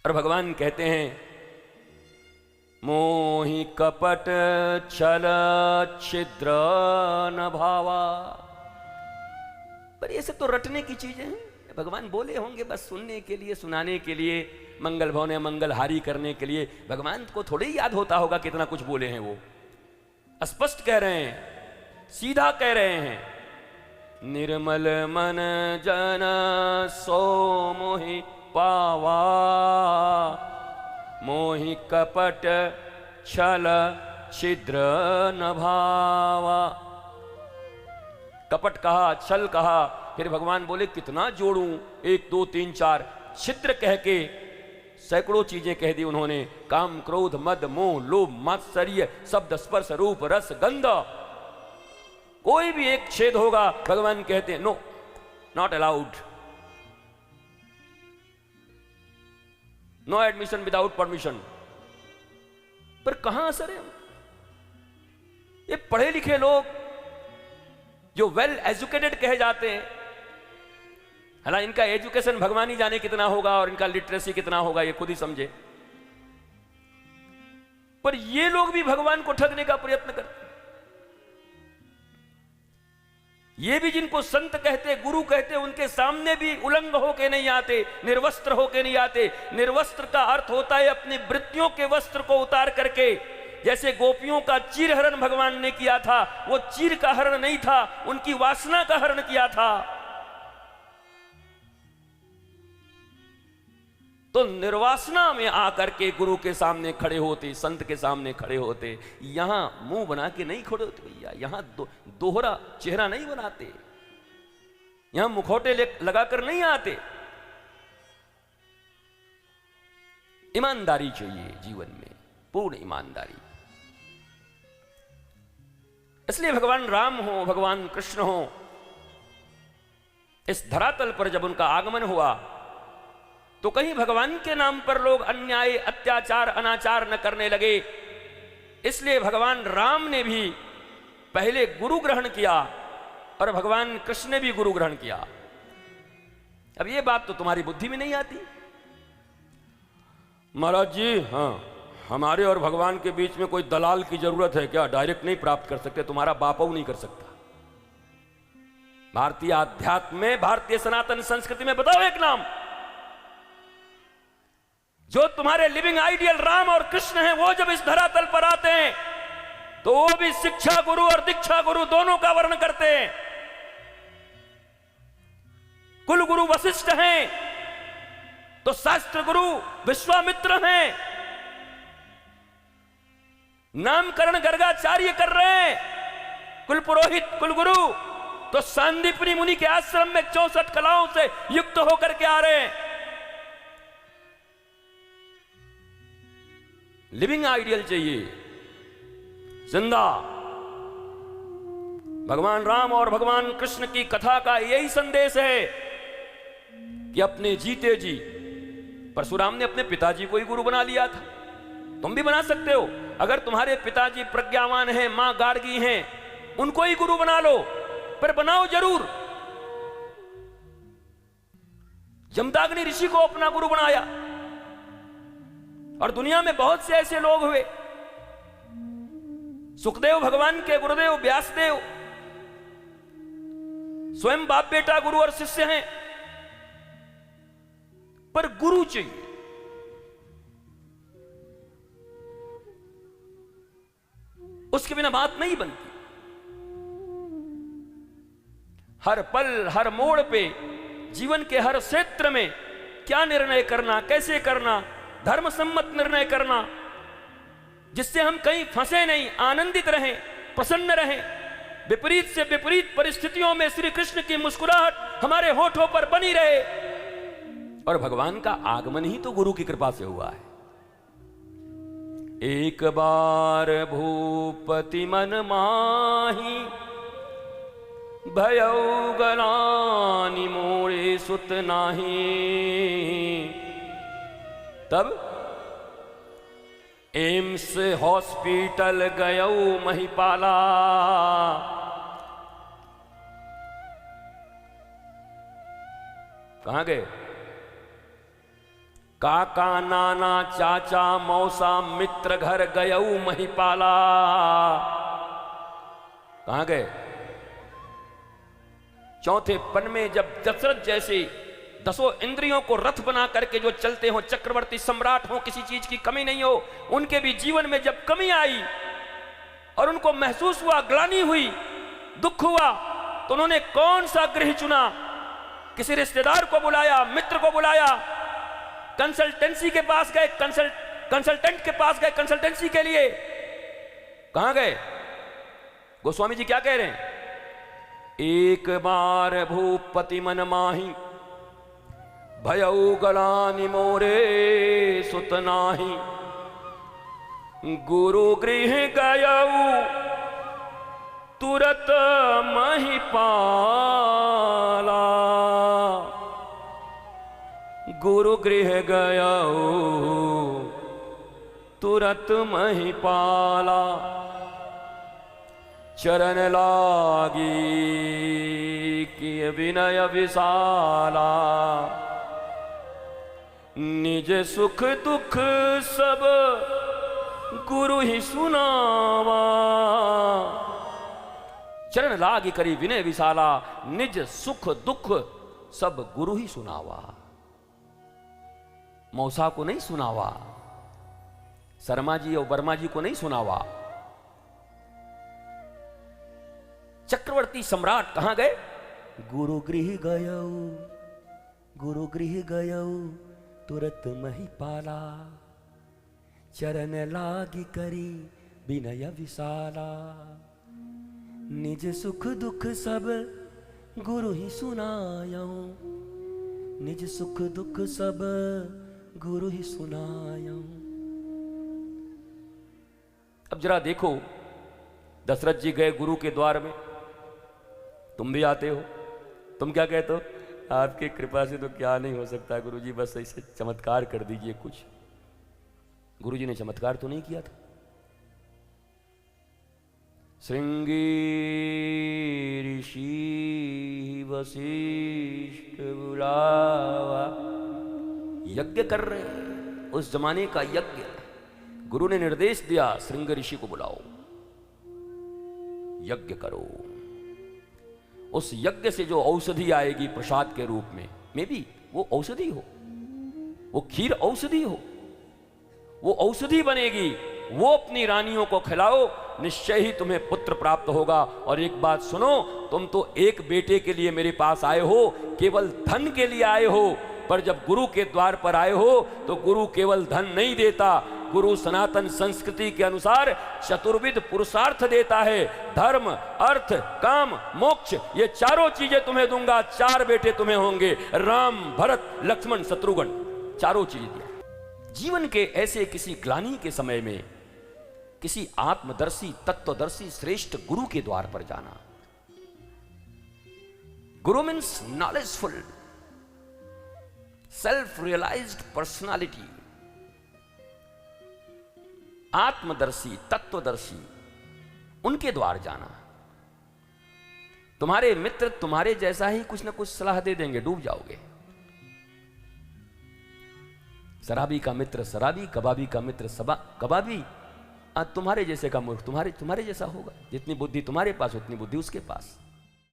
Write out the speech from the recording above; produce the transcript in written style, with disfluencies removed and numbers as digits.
और भगवान कहते हैं मोहि कपट छल छिद्र न भावा। पर ये सब तो रटने की चीजें हैं, भगवान बोले होंगे बस सुनने के लिए, सुनाने के लिए, मंगल भवने मंगलहारी करने के लिए। भगवान को थोड़े ही याद होता होगा कितना कुछ बोले हैं। वो स्पष्ट कह रहे हैं, सीधा कह रहे हैं, निर्मल मन जन सो मोहि पावा, मोहि कपट छल छिद्र न भावा। कपट कहा, छल कहा, फिर भगवान बोले कितना जोड़ूं, 1 2 3 4 छिद्र कह के सैकड़ों चीजें कह दी उन्होंने। काम क्रोध मद मोह लोभ मात्सर्य शब्द स्पर्श रूप रस गंध, कोई भी एक छेद होगा भगवान कहते हैं no, not allowed, no admission without permission. पर कहां असर है? ये पढ़े लिखे लोग जो वेल एजुकेटेड कहे जाते हैं, हालांकि इनका एजुकेशन भगवान ही जाने कितना होगा और इनका लिटरेसी कितना होगा ये खुद ही समझे, पर ये लोग भी भगवान को ठगने का प्रयत्न करते हैं। ये भी जिनको संत कहते, गुरु कहते, उनके सामने भी उलंग होके नहीं आते, निर्वस्त्र होके नहीं आते। निर्वस्त्र का अर्थ होता है अपनी वृत्तियों के वस्त्र को उतार करके। जैसे गोपियों का चीर हरण भगवान ने किया था, वो चीर का हरण नहीं था, उनकी वासना का हरण किया था। तो निर्वासना में आकर के गुरु के सामने खड़े होते, संत के सामने खड़े होते। यहां मुंह बना के नहीं खड़े होते भैया, यहां दोहरा चेहरा नहीं बनाते, यहां मुखौटे लगाकर नहीं आते। ईमानदारी चाहिए जीवन में, पूर्ण ईमानदारी। इसलिए भगवान राम हो, भगवान कृष्ण हो, इस धरातल पर जब उनका आगमन हुआ तो कहीं भगवान के नाम पर लोग अन्याय अत्याचार अनाचार न करने लगे। इसलिए भगवान राम ने भी पहले गुरु ग्रहण किया और भगवान कृष्ण ने भी गुरु ग्रहण किया। अब ये बात तो तुम्हारी बुद्धि में नहीं आती महाराज जी। हाँ, हमारे और भगवान के बीच में कोई दलाल की जरूरत है क्या? डायरेक्ट नहीं प्राप्त कर सकते, तुम्हारा बापऊ नहीं कर सकता। भारतीय अध्यात्म में, भारतीय सनातन संस्कृति में बताओ एक नाम जो तुम्हारे लिविंग आइडियल राम और कृष्ण हैं, वो जब इस धरातल पर आते हैं तो वो भी शिक्षा गुरु और दीक्षा गुरु दोनों का वर्णन करते हैं। कुल गुरु वशिष्ठ हैं तो शास्त्र गुरु विश्वामित्र हैं। नामकरण गर्गाचार्य कर रहे हैं, कुल पुरोहित कुल गुरु तो सांदीपनी मुनि के आश्रम में 64 कलाओं से युक्त होकर के आ रहे हैं। लिविंग आइडियल चाहिए जिंदा। भगवान राम और भगवान कृष्ण की कथा का यही संदेश है कि अपने जीते जी, परशुराम ने अपने पिताजी को ही गुरु बना लिया था, तुम भी बना सकते हो। अगर तुम्हारे पिताजी प्रज्ञावान हैं, मां गार्गी हैं, उनको ही गुरु बना लो, पर बनाओ जरूर। जमदाग्नि ऋषि को अपना गुरु बनाया और दुनिया में बहुत से ऐसे लोग हुए। सुखदेव भगवान के गुरुदेव व्यासदेव स्वयं बाप बेटा गुरु और शिष्य हैं, पर गुरु चाहिए। उसके बिना बात नहीं बनती। हर पल हर मोड़ पे, जीवन के हर क्षेत्र में क्या निर्णय करना, कैसे करना, धर्म सम्मत निर्णय करना जिससे हम कहीं फंसे नहीं, आनंदित रहें, प्रसन्न रहें। विपरीत से विपरीत परिस्थितियों में श्री कृष्ण की मुस्कुराहट हमारे होठों पर बनी रहे। और भगवान का आगमन ही तो गुरु की कृपा से हुआ है। एक बार भूपति मन माही, भयउ गलानि मोरे सुत नाही। तब एम्स हॉस्पिटल गयऊ महिपाला। कहां गए? काका नाना चाचा मौसा मित्र घर गयऊ महिपाला। कहां गए? चौथे पन में जब दशरथ जैसे 10 इंद्रियों को रथ बना करके जो चलते हो, चक्रवर्ती सम्राट हो, किसी चीज की कमी नहीं हो, उनके भी जीवन में जब कमी आई और उनको महसूस हुआ, ग्लानि हुई, दुख हुआ, तो उन्होंने कौन सा गृह चुना? किसी रिश्तेदार को बुलाया, मित्र को बुलाया, कंसल्टेंसी के पास गए, कंसल्टेंट के पास गए कंसल्टेंसी के लिए। कहां गए? गोस्वामी जी क्या कह रहे हैं? एक बार भूपति मन माही भयऊ गलानि मोरे सुत नाही। गुरु गृह गयऊ तुरत महिपाला। गुरु गृह गयऊ तुरत महिपाला। चरण लागी किय विनय विशाला। निज सुख दुख सब गुरु ही सुनावा। चरण लागी करी विनय विशाला। निज सुख दुख सब गुरु ही सुनावा। मौसा को नहीं सुनावा, शर्मा जी और वर्मा जी को नहीं सुनावा। चक्रवर्ती सम्राट कहां गए? गुरु गृह गयऊ, गुरु गृह गयऊ तुरत महिपाला। चरण लागी करी विनय विशाला। निज सुख दुख सब गुरु ही सुनायऊ। निज सुख दुख सब गुरु ही सुनायऊ। अब जरा देखो, दशरथ जी गए गुरु के द्वार में, तुम भी आते हो, तुम क्या कहते हो? आपकी कृपा से तो क्या नहीं हो सकता गुरु जी, बस ऐसे चमत्कार कर दीजिए कुछ। गुरु जी ने चमत्कार तो नहीं किया था। श्रृंगी ऋषि वशिष्ठ बुलावा। यज्ञ कर रहे हैं, उस जमाने का यज्ञ। गुरु ने निर्देश दिया, श्रृंग ऋषि को बुलाओ, यज्ञ करो। उस यज्ञ से जो औषधि आएगी प्रसाद के रूप में, मे भी वो औषधि हो, वो खीर औषधि हो, वो औषधि बनेगी। वो अपनी रानियों को खिलाओ, निश्चय ही तुम्हें पुत्र प्राप्त होगा। और एक बात सुनो, तुम तो एक बेटे के लिए मेरे पास आए हो, केवल धन के लिए आए हो, पर जब गुरु के द्वार पर आए हो तो गुरु केवल धन नहीं देता। गुरु सनातन संस्कृति के अनुसार चतुर्विध पुरुषार्थ देता है। धर्म, अर्थ, काम, मोक्ष, ये चारों चीजें तुम्हें दूंगा। 4 बेटे तुम्हें होंगे, राम, भरत, लक्ष्मण, शत्रुघ्न, चारों चीजें दिया। जीवन के ऐसे किसी ग्लानि के समय में किसी आत्मदर्शी, तत्वदर्शी, श्रेष्ठ गुरु के द्वार पर जाना। Guru means knowledgeful, self realized personality. आत्मदर्शी, तत्वदर्शी, उनके द्वार जाना। तुम्हारे मित्र तुम्हारे जैसा ही कुछ ना कुछ सलाह दे देंगे, डूब जाओगे। शराबी का मित्र शराबी, कबाबी का मित्र कबाबी, तुम्हारे जैसे का मूर्ख तुम्हारे जैसा होगा। जितनी बुद्धि तुम्हारे पास उतनी बुद्धि उसके पास।